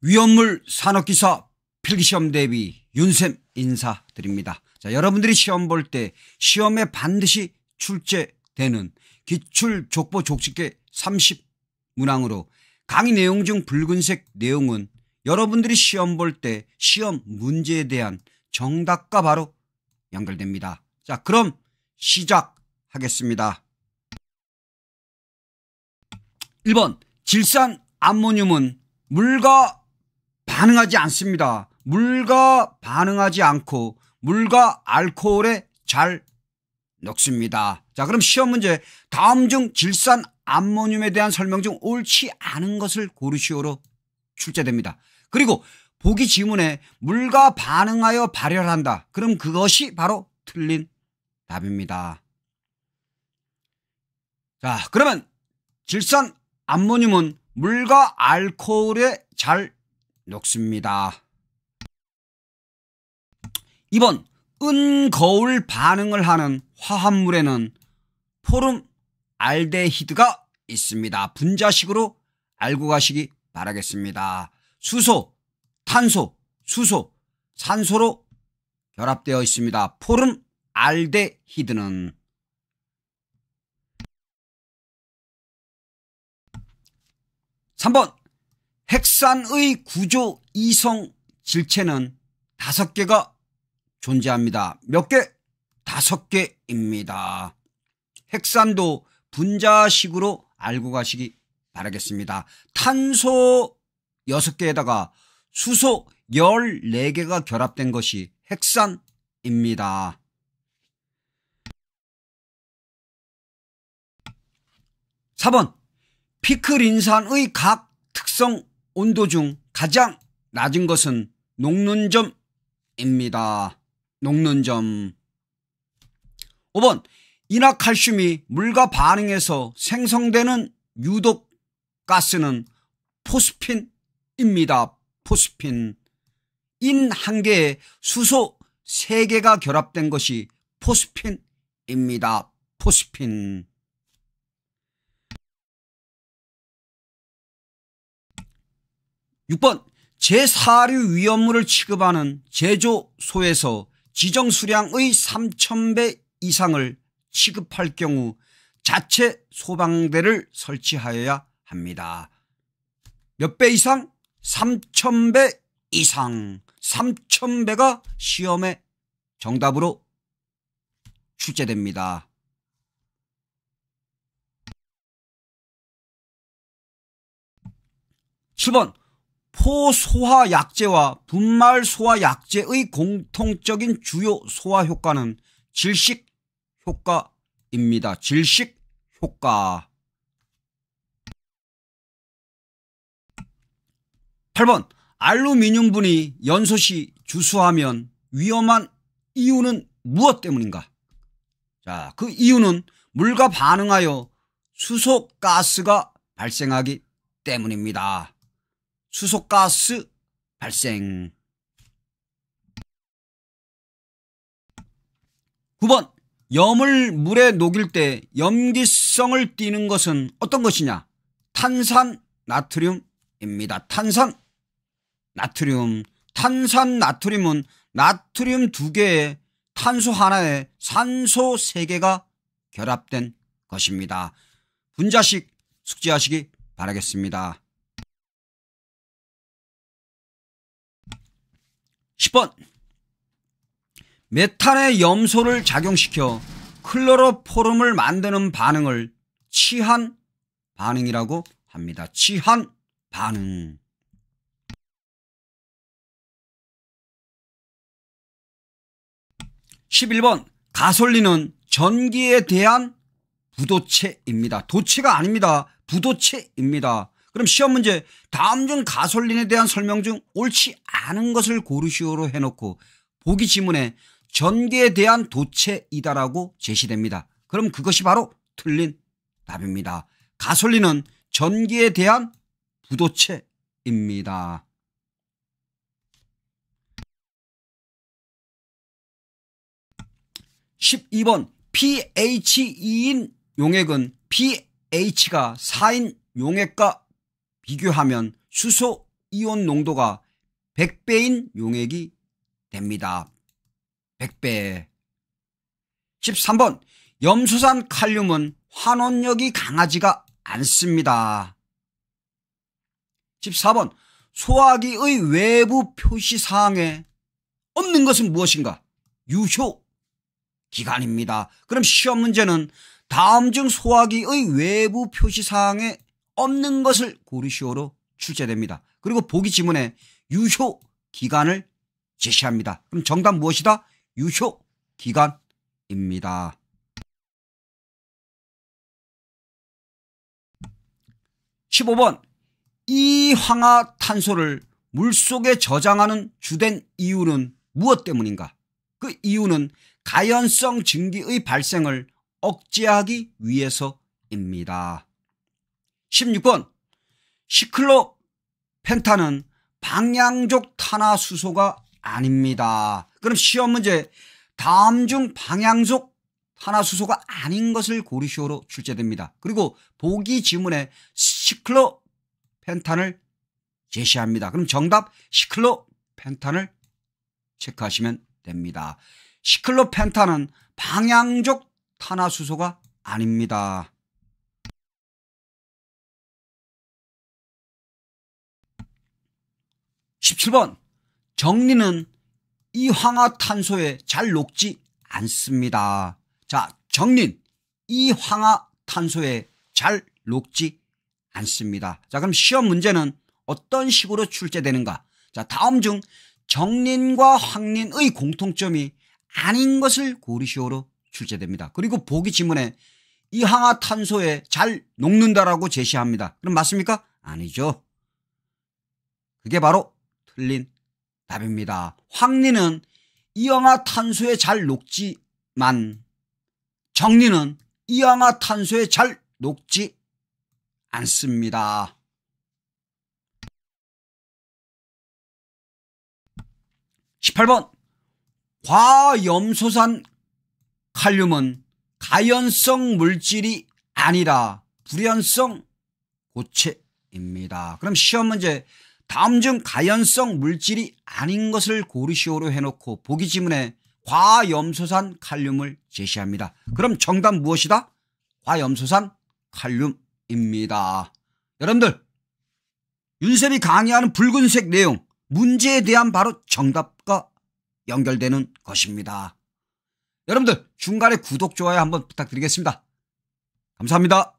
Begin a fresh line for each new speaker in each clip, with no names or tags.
위험물 산업기사 필기시험 대비 윤쌤 인사드립니다. 자, 여러분들이 시험 볼 때 시험에 반드시 출제되는 기출족보 족집계 30문항으로 강의 내용 중 붉은색 내용은 여러분들이 시험 볼 때 시험 문제에 대한 정답과 바로 연결됩니다. 자, 그럼 시작하겠습니다. 1번 질산 암모늄은 물과 반응하지 않습니다. 물과 반응하지 않고 물과 알코올에 잘 녹습니다. 자, 그럼 시험 문제 다음 중 질산 암모늄에 대한 설명 중 옳지 않은 것을 고르시오로 출제됩니다. 그리고 보기 지문에 물과 반응하여 발열한다. 그럼 그것이 바로 틀린 답입니다. 자, 그러면 질산 암모늄은 물과 알코올에 잘 녹습니다. 2번 은거울 반응을 하는 화합물에는 포름알데히드가 있습니다. 분자식으로 알고 가시기 바라겠습니다. 수소, 탄소, 수소, 산소로 결합되어 있습니다. 포름알데히드는. 3번 핵산의 구조 이성 질체는 5개가 존재합니다. 몇 개? 5개입니다. 핵산도 분자식으로 알고 가시기 바라겠습니다. 탄소 6개에다가 수소 14개가 결합된 것이 핵산입니다. 4번 피클인산의 각 특성 온도 중 가장 낮은 것은 녹는 점입니다. 녹는 점. 5번 인화칼슘이 물과 반응해서 생성되는 유독 가스는 포스핀입니다. 포스핀. 인 1개에 수소 3개가 결합된 것이 포스핀입니다. 포스핀. 6번 제4류 위험물을 취급하는 제조소에서 지정 수량의 3000배 이상을 취급할 경우 자체 소방대를 설치하여야 합니다. 몇 배 이상? 3000배 이상. 3000배가 시험의 정답으로 출제됩니다. 7번 포소화약제와 분말소화약제의 공통적인 주요 소화효과는 질식효과입니다. 질식효과. 8번 알루미늄분이 연소시 주수하면 위험한 이유는 무엇 때문인가? 자, 그 이유는 물과 반응하여 수소가스가 발생하기 때문입니다. 수소가스 발생. 9번 염을 물에 녹일 때 염기성을 띠는 것은 어떤 것이냐? 탄산나트륨입니다. 탄산나트륨. 탄산나트륨은 나트륨 2개에 탄소 하나에 산소 3개가 결합된 것입니다. 분자식 숙지하시기 바라겠습니다. 10번 메탄의 염소를 작용시켜 클로로포름을 만드는 반응을 치한 반응이라고 합니다. 치한 반응. 11번 가솔린은 전기에 대한 부도체입니다. 도체가 아닙니다. 부도체입니다. 그럼 시험 문제 다음 중 가솔린에 대한 설명 중 옳지 않은 것을 고르시오로 해놓고 보기 지문에 전기에 대한 도체이다라고 제시됩니다. 그럼 그것이 바로 틀린 답입니다. 가솔린은 전기에 대한 부도체입니다. 12번 pH 2인 용액은 pH가 4인 용액과 비교하면 수소 이온 농도가 100배인 용액이 됩니다. 100배. 13번 염소산 칼륨은 환원력이 강하지가 않습니다. 14번 소화기의 외부 표시사항에 없는 것은 무엇인가? 유효기간입니다. 그럼 시험 문제는 다음 중 소화기의 외부 표시사항에 없는 것을 고르시오로 출제됩니다. 그리고 보기 지문에 유효기간을 제시합니다. 그럼 정답 무엇이다? 유효기간입니다. 15번 이황화탄소를 물속에 저장하는 주된 이유는 무엇 때문인가? 그 이유는 가연성 증기의 발생을 억제하기 위해서입니다. 16번 시클로펜탄은 방향족 탄화수소가 아닙니다. 그럼 시험 문제 다음 중 방향족 탄화수소가 아닌 것을 고르시오로 출제됩니다. 그리고 보기 지문에 시클로펜탄을 제시합니다. 그럼 정답 시클로펜탄을 체크하시면 됩니다. 시클로펜탄은 방향족 탄화수소가 아닙니다. 17번 정리는 이황화탄소에 잘 녹지 않습니다. 자, 정린 이황화탄소에 잘 녹지 않습니다. 자, 그럼 시험 문제는 어떤 식으로 출제되는가? 자, 다음 중 정린과 황린의 공통점이 아닌 것을 고르시오로 출제됩니다. 그리고 보기 지문에 이황화탄소에 잘 녹는다라고 제시합니다. 그럼 맞습니까? 아니죠. 그게 바로 틀린 답입니다. 황린은 이황화탄소에 잘 녹지만 정린은 이황화탄소에 잘 녹지 않습니다. 18번 과염소산 칼륨은 가연성 물질이 아니라 불연성 고체입니다. 그럼 시험 문제 다음 중 가연성 물질이 아닌 것을 고르시오로 해놓고 보기 지문에 과염소산 칼륨을 제시합니다. 그럼 정답 무엇이다? 과염소산 칼륨입니다. 여러분들 윤쌤이 강의하는 붉은색 내용 문제에 대한 바로 정답과 연결되는 것입니다. 여러분들 중간에 구독 좋아요 한번 부탁드리겠습니다. 감사합니다.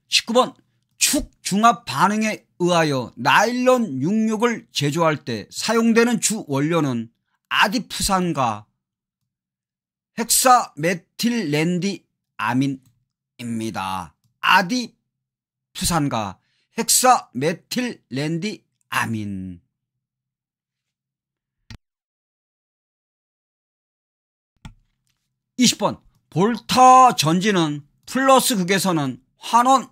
19번 축중합 반응에 의하여 나일론 육육을 제조할 때 사용되는 주 원료는 아디푸산과 헥사메틸렌디아민입니다. 아디푸산과 헥사메틸렌디아민. 20번 볼타 전지는 플러스 극에서는 환원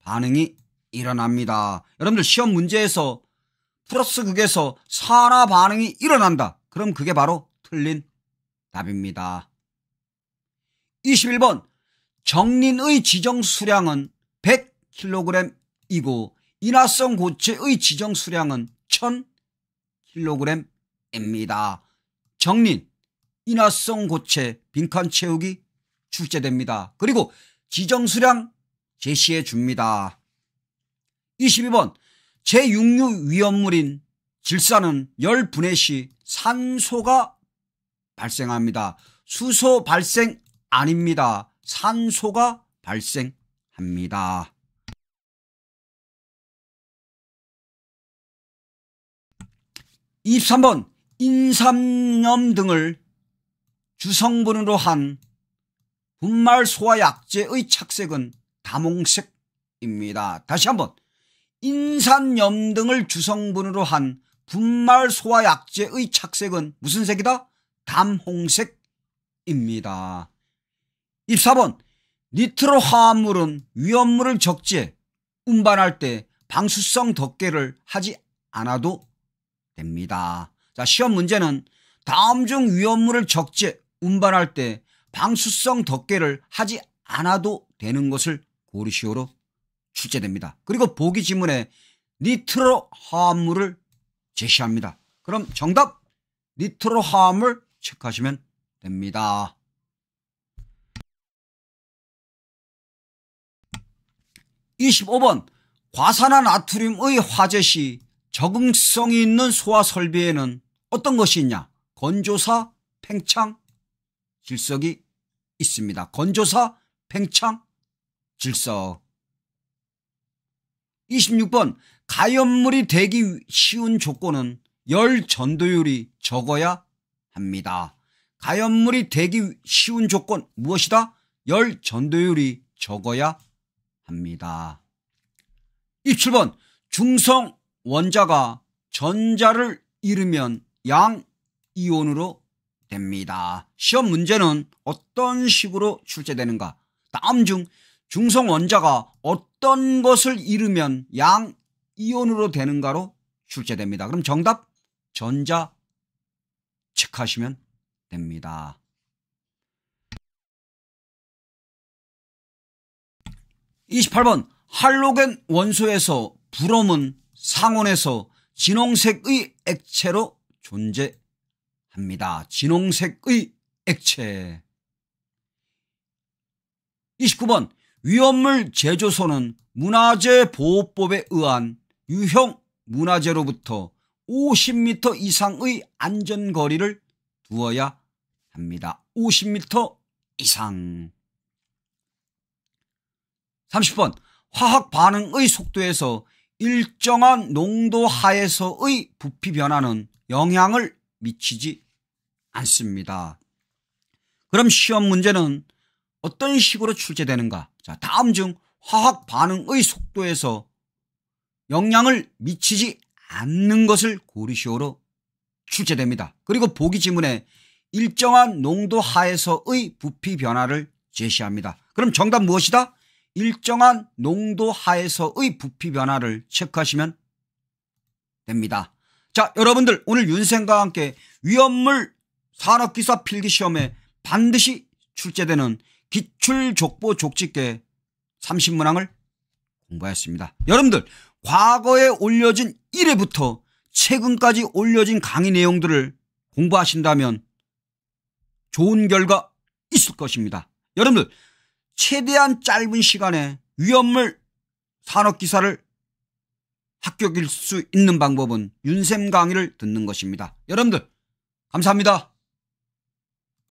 반응이 일어납니다. 여러분들 시험 문제에서 플러스 극에서 산화 반응이 일어난다. 그럼 그게 바로 틀린 답입니다. 21번 정린의 지정 수량은 100kg이고 인화성 고체의 지정 수량은 1000kg입니다. 정린, 인화성 고체, 빈칸 채우기 출제됩니다. 그리고 지정 수량 제시해 줍니다. 22번 제6류 위험물인 질산은 열 분해 시 산소가 발생합니다. 수소 발생 아닙니다. 산소가 발생합니다. 23번 인삼염 등을 주성분으로 한 분말 소화약제의 착색은 다몽색입니다. 다시 한번 인산염 등을 주성분으로 한 분말 소화약제의 착색은 무슨 색이다? 담홍색입니다. 24번 니트로 화합물은 위험물을 적재 운반할 때 방수성 덮개를 하지 않아도 됩니다. 자, 시험 문제는 다음 중 위험물을 적재 운반할 때 방수성 덮개를 하지 않아도 되는 것을 고르시오로 출제됩니다. 그리고 보기 지문에 니트로 화합물을 제시합니다. 그럼 정답 니트로 화합물 체크하시면 됩니다. 25번 과산화나트륨의 화재 시 적응성이 있는 소화 설비에는 어떤 것이 있냐? 건조사, 팽창, 질석이 있습니다. 건조사, 팽창, 질석. 26번 가염물이 되기 쉬운 조건은 열 전도율이 적어야 합니다. 가염물이 되기 쉬운 조건 무엇이다? 열 전도율이 적어야 합니다. 27번 중성 원자가 전자를 잃으면 양이온으로 됩니다. 시험 문제는 어떤 식으로 출제되는가? 다음 중 중성 원자가 어떤 것을 잃으면 양이온으로 되는가로 출제됩니다. 그럼 정답 전자 체크하시면 됩니다. 28번 할로겐 원소에서 브롬은 상온에서 진홍색의 액체로 존재합니다. 진홍색의 액체. 29번 위험물 제조소는 문화재 보호법에 의한 유형 문화재로부터 50m 이상의 안전거리를 두어야 합니다. 50m 이상. 30번 화학 반응의 속도에서 일정한 농도 하에서의 부피 변화는 영향을 미치지 않습니다. 그럼 시험 문제는 어떤 식으로 출제되는가? 자, 다음 중 화학 반응의 속도에서 영향을 미치지 않는 것을 고르시오로 출제됩니다. 그리고 보기 지문에 일정한 농도 하에서의 부피 변화를 제시합니다. 그럼 정답 무엇이다? 일정한 농도 하에서의 부피 변화를 체크하시면 됩니다. 자, 여러분들 오늘 윤쌤과 함께 위험물 산업기사 필기시험에 반드시 출제되는 기출족보 족집계 30문항을 공부하였습니다. 여러분들 과거에 올려진 1회부터 최근까지 올려진 강의 내용들을 공부하신다면 좋은 결과 있을 것입니다. 여러분들 최대한 짧은 시간에 위험물 산업기사를 합격일 수 있는 방법은 윤쌤 강의를 듣는 것입니다. 여러분들 감사합니다.